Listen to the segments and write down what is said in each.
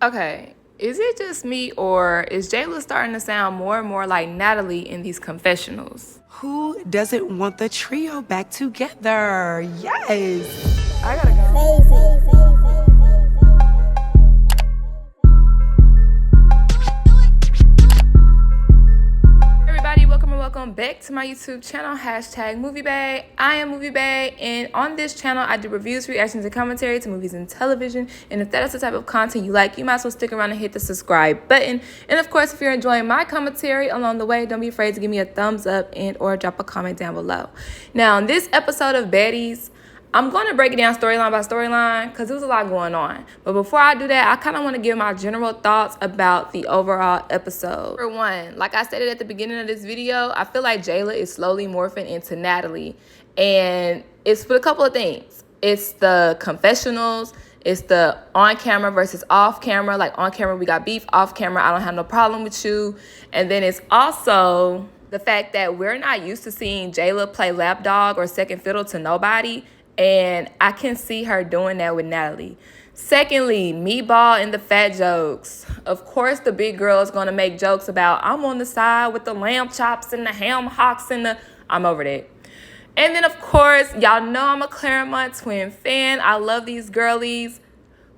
Okay, is it just me or is Jayla starting to sound more and more like Natalie in these confessionals? Who doesn't want the trio back together? Yes. I gotta go. Everybody, welcome back to my YouTube channel, #MovieBae. I am MovieBae, and on this channel, I do reviews, reactions, and commentary to movies and television. And if that is the type of content you like, you might as well stick around and hit the subscribe button. And of course, if you're enjoying my commentary along the way, don't be afraid to give me a thumbs up and or drop a comment down below. Now, in this episode of Baddies, I'm going to break it down storyline by storyline because there's a lot going on. But before I do that, I kind of want to give my general thoughts about the overall episode. For one, like I stated at the beginning of this video, I feel like Jayla is slowly morphing into Natalie. And it's for a couple of things. It's the confessionals. It's the on camera versus off camera. Like on camera, we got beef. Off camera, I don't have no problem with you. And then it's also the fact that we're not used to seeing Jayla play lapdog or second fiddle to nobody. And I can see her doing that with Natalie. Secondly, Meatball and the fat jokes. Of course, the big girl is going to make jokes about, I'm on the side with the lamb chops and the ham hocks and the... I'm over that. And then, of course, y'all know I'm a Claremont twin fan. I love these girlies.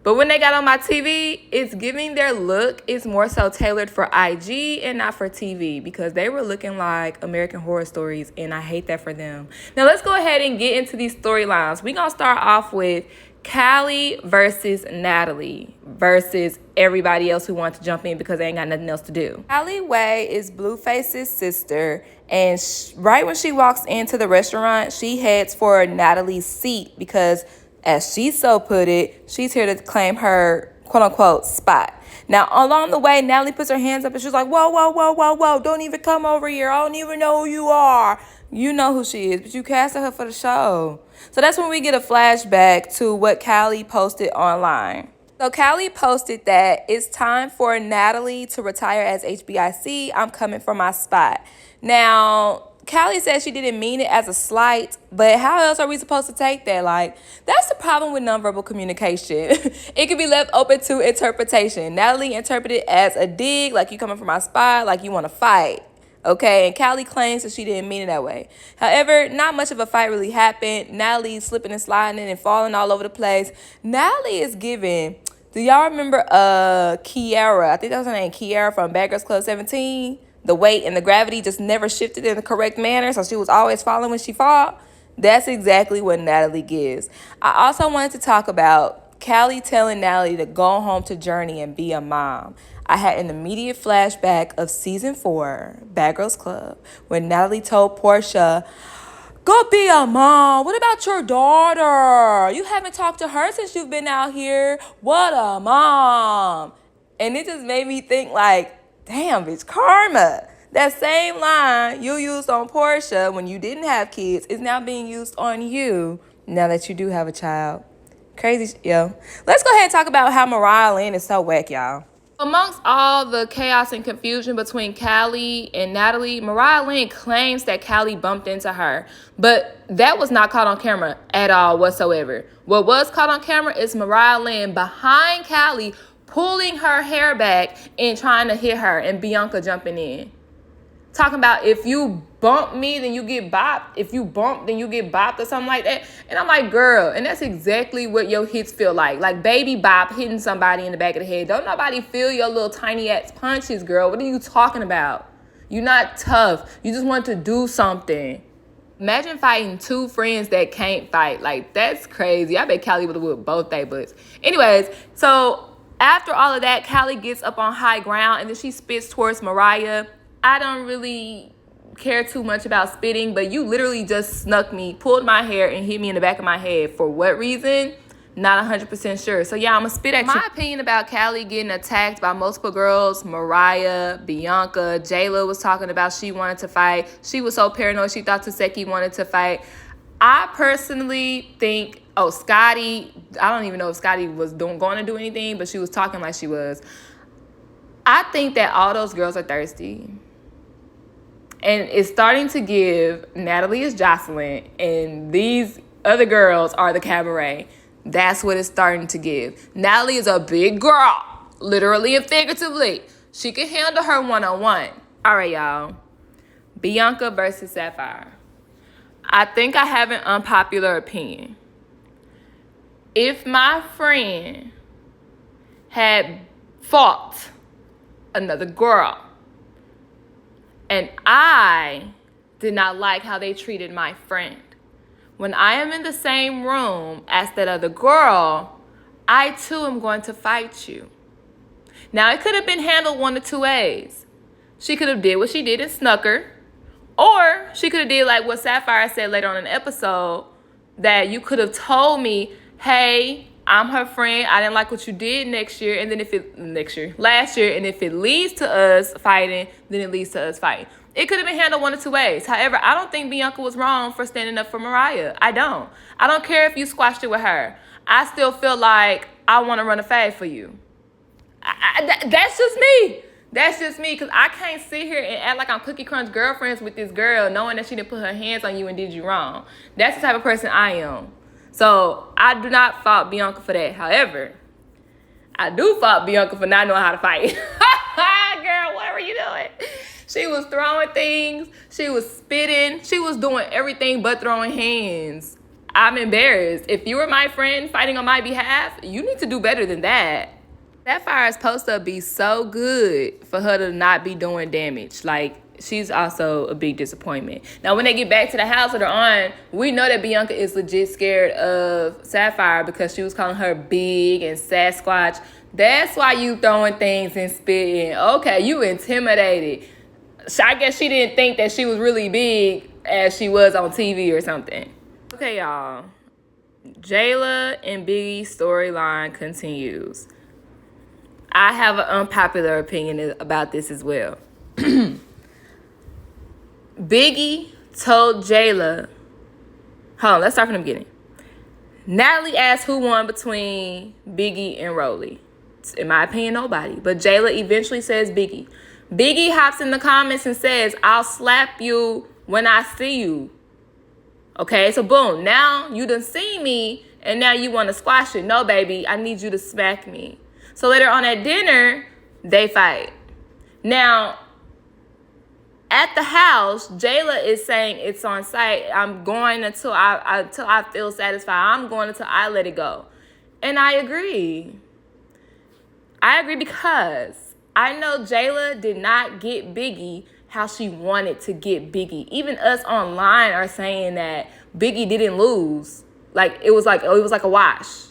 But when they got on my TV, it's giving their look is more so tailored for IG and not for TV because they were looking like American Horror Stories, and I hate that for them. Now, let's go ahead and get into these storylines. We're going to start off with Callie versus Natalie versus everybody else who wants to jump in because they ain't got nothing else to do. Callie Way is Blueface's sister, and right when she walks into the restaurant, she heads for Natalie's seat because, as she so put it, she's here to claim her quote-unquote spot. Now, along the way, Natalie puts her hands up and she's like, whoa, don't even come over here. I don't even know who you are. You know who she is, but you casted her for the show. So that's when we get a flashback to what Callie posted online. So Callie posted that it's time for Natalie to retire as HBIC. I'm coming for my spot. Now, Callie said she didn't mean it as a slight, but how else are we supposed to take that? Like, that's the problem with nonverbal communication. It can be left open to interpretation. Natalie interpreted it as a dig, like you coming for my spot, like you want to fight. Okay, and Callie claims that she didn't mean it that way. However, not much of a fight really happened. Natalie slipping and sliding and falling all over the place. Natalie is giving... Do y'all remember Kiara? I think that was her name, Kiara from Bad Girls Club 17. The weight and the gravity just never shifted in the correct manner, so she was always falling when she fall. That's exactly what Natalie gives. I also wanted to talk about Callie telling Natalie to go home to Journey and be a mom. I had an immediate flashback of season 4, Bad Girls Club, when Natalie told Portia, go be a mom. What about your daughter? You haven't talked to her since you've been out here. What a mom. And it just made me think like, damn, bitch, karma. That same line you used on Portia when you didn't have kids is now being used on you now that you do have a child. Crazy, yo. Let's go ahead and talk about how Mariah Lynn is so whack, y'all. Amongst all the chaos and confusion between Callie and Natalie, Mariah Lynn claims that Callie bumped into her, but that was not caught on camera at all whatsoever. What was caught on camera is Mariah Lynn behind Callie pulling her hair back and trying to hit her, and Bianca jumping in. Talking about if you bump me, then you get bopped. If you bump, then you get bopped or something like that. And I'm like, girl, and that's exactly what your hits feel like. Like baby bop hitting somebody in the back of the head. Don't nobody feel your little tiny ass punches, girl. What are you talking about? You're not tough. You just want to do something. Imagine fighting 2 friends that can't fight. Like, that's crazy. I bet Callie would have whipped both their butts. Anyways, so after all of that, Callie gets up on high ground and then she spits towards Mariah. I don't really care too much about spitting, but you literally just snuck me, pulled my hair, and hit me in the back of my head. For what reason? Not 100% sure. So yeah, I'm gonna spit at you. My opinion about Callie getting attacked by multiple girls, Mariah, Bianca, Jayla was talking about she wanted to fight. She was so paranoid she thought Taseki wanted to fight. I personally think, Scotty, I don't even know if Scotty was going to do anything, but she was talking like she was. I think that all those girls are thirsty. And it's starting to give Natalie is Jocelyn, and these other girls are the cabaret. That's what it's starting to give. Natalie is a big girl. literally and figuratively. She can handle her one-on-one. All right, y'all. Bianca versus Sapphire. I think I have an unpopular opinion. If my friend had fought another girl and I did not like how they treated my friend, when I am in the same room as that other girl, I too am going to fight you. Now, it could have been handled one of two ways. She could have did what she did and snuck her, or she could have did like what Sapphire said later on in the episode, that you could have told me, hey, I'm her friend, I didn't like what you did last year, and if it leads to us fighting, then it leads to us fighting. It could have been handled one of two ways. However, I don't think Bianca was wrong for standing up for Mariah. I don't care if you squashed it with her. I still feel like I want to run a fade for you. That's just me. That's just me, because I can't sit here and act like I'm Cookie Crunch girlfriends with this girl knowing that she didn't put her hands on you and did you wrong. That's the type of person I am. So I do not fault Bianca for that. However, I do fault Bianca for not knowing how to fight. Girl, what were you doing? She was throwing things. She was spitting. She was doing everything but throwing hands. I'm embarrassed. If you were my friend fighting on my behalf, you need to do better than that. Sapphire is supposed to be so good for her to not be doing damage. Like, she's also a big disappointment. Now, when they get back to the house later on, we know that Bianca is legit scared of Sapphire because she was calling her big and Sasquatch. That's why you throwing things and spitting. Okay, you intimidated. I guess she didn't think that she was really big as she was on TV or something. Okay, y'all. Jayla and Biggie's storyline continues. I have an unpopular opinion about this as well. Biggie told Jayla, hold on, let's start from the beginning. Natalie asked who won between Biggie and Rolly. In my opinion, nobody. But Jayla eventually says Biggie. Biggie hops in the comments and says, I'll slap you when I see you. Okay, so boom. Now you done see me and now you want to squash it. No, baby, I need you to smack me. So later on at dinner, they fight. Now, at the house, Jayla is saying it's on site. I'm going until I feel satisfied. I'm going until I let it go. And I agree. I agree because I know Jayla did not get Biggie how she wanted to get Biggie. Even us online are saying that Biggie didn't lose. It was like a wash.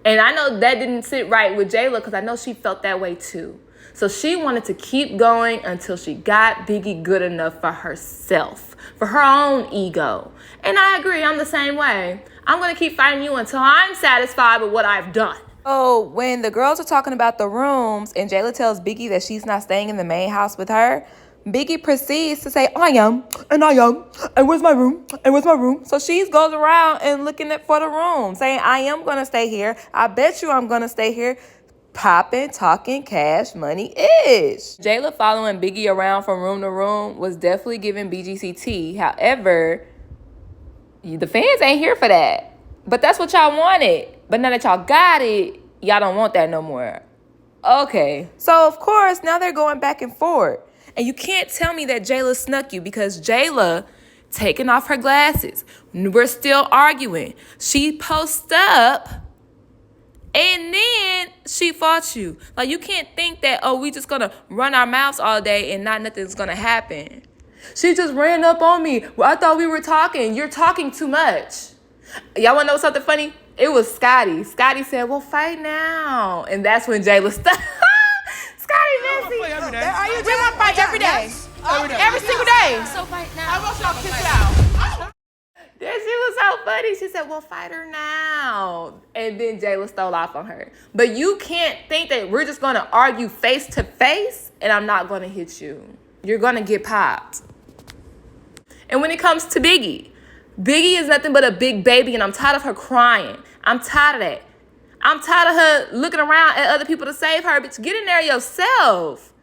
And I know that didn't sit right with Jayla because I know she felt that way too. So she wanted to keep going until she got Biggie good enough for herself, for her own ego. And I agree, I'm the same way. I'm going to keep fighting you until I'm satisfied with what I've done. So when the girls are talking about the rooms and Jayla tells Biggie that she's not staying in the main house with her, Biggie proceeds to say, I am, and where's my room, and where's my room? So she goes around and looking for the room, saying, I am going to stay here. I bet you I'm going to stay here. Popping, talking, cash, money-ish. Jayla following Biggie around from room to room was definitely giving BGCT. However, the fans ain't here for that. But that's what y'all wanted. But now that y'all got it, y'all don't want that no more. Okay. So, of course, now they're going back and forth. And you can't tell me that Jayla snuck you because Jayla taking off her glasses. We're still arguing. She posts up and then she fought you. Like, you can't think that, we just going to run our mouths all day and nothing's going to happen. She just ran up on me. Well, I thought we were talking. You're talking too much. Y'all want to know something funny? It was Scotty. Scotty said, well, fight now. And that's when Jayla stopped. Scotty messy. We want to fight every day. Every single day. So fight now. I want y'all to kiss it out. Then she was so funny. She said, well, fight her now. And then Jayla stole off on her. But you can't think that we're just going to argue face to face and I'm not going to hit you. You're going to get popped. And when it comes to Biggie is nothing but a big baby and I'm tired of her crying. I'm tired of that. I'm tired of her looking around at other people to save her. Bitch, get in there yourself.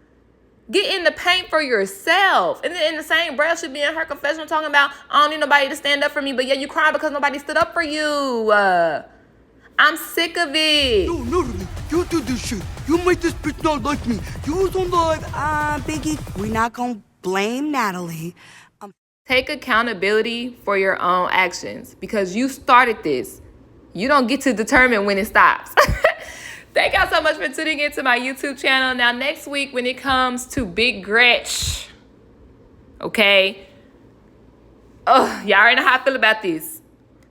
Get in the paint for yourself. And then in the same breath, she'll be in her confessional talking about, I don't need nobody to stand up for me. But yeah, you crying because nobody stood up for you. I'm sick of it. No, Natalie, you did this shit. You made this bitch not like me. You was on the Biggie. We not gonna blame Natalie. Take accountability for your own actions because you started this. You don't get to determine when it stops. Thank y'all so much for tuning into my YouTube channel. Now, next week, when it comes to Big Gretch, okay? Y'all already know how I feel about this.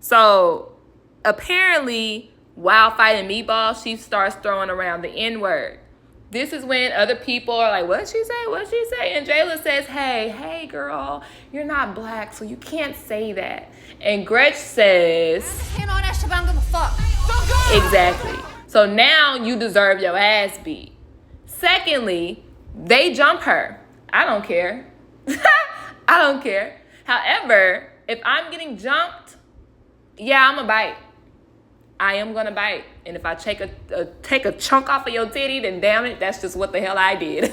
So, apparently, while fighting Meatball, she starts throwing around the N-word. This is when other people are like, what'd she say? What'd she say? And Jayla says, hey, girl, you're not black, so you can't say that. And Gretch says, I don't give a fuck. exactly. So now you deserve your ass beat. Secondly, they jump her. I don't care. I don't care. However, if I'm getting jumped, yeah, I'm a bite. I am gonna bite. And if I take a chunk off of your titty, then damn it, that's just what the hell I did.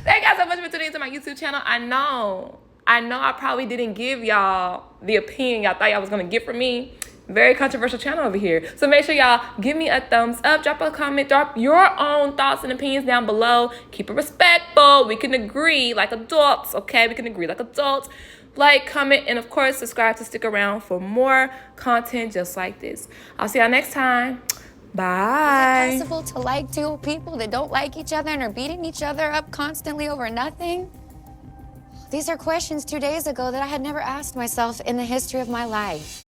Thank y'all so much for tuning into my YouTube channel. I know I probably didn't give y'all the opinion y'all thought y'all was gonna get from me. Very controversial channel over here. So make sure y'all give me a thumbs up, drop a comment, drop your own thoughts and opinions down below. Keep it respectful. We can agree like adults, okay? We can agree like adults. Like, comment, and of course, subscribe to stick around for more content just like this. I'll see y'all next time. Bye. Is it possible to like two people that don't like each other and are beating each other up constantly over nothing? These are questions 2 days ago that I had never asked myself in the history of my life.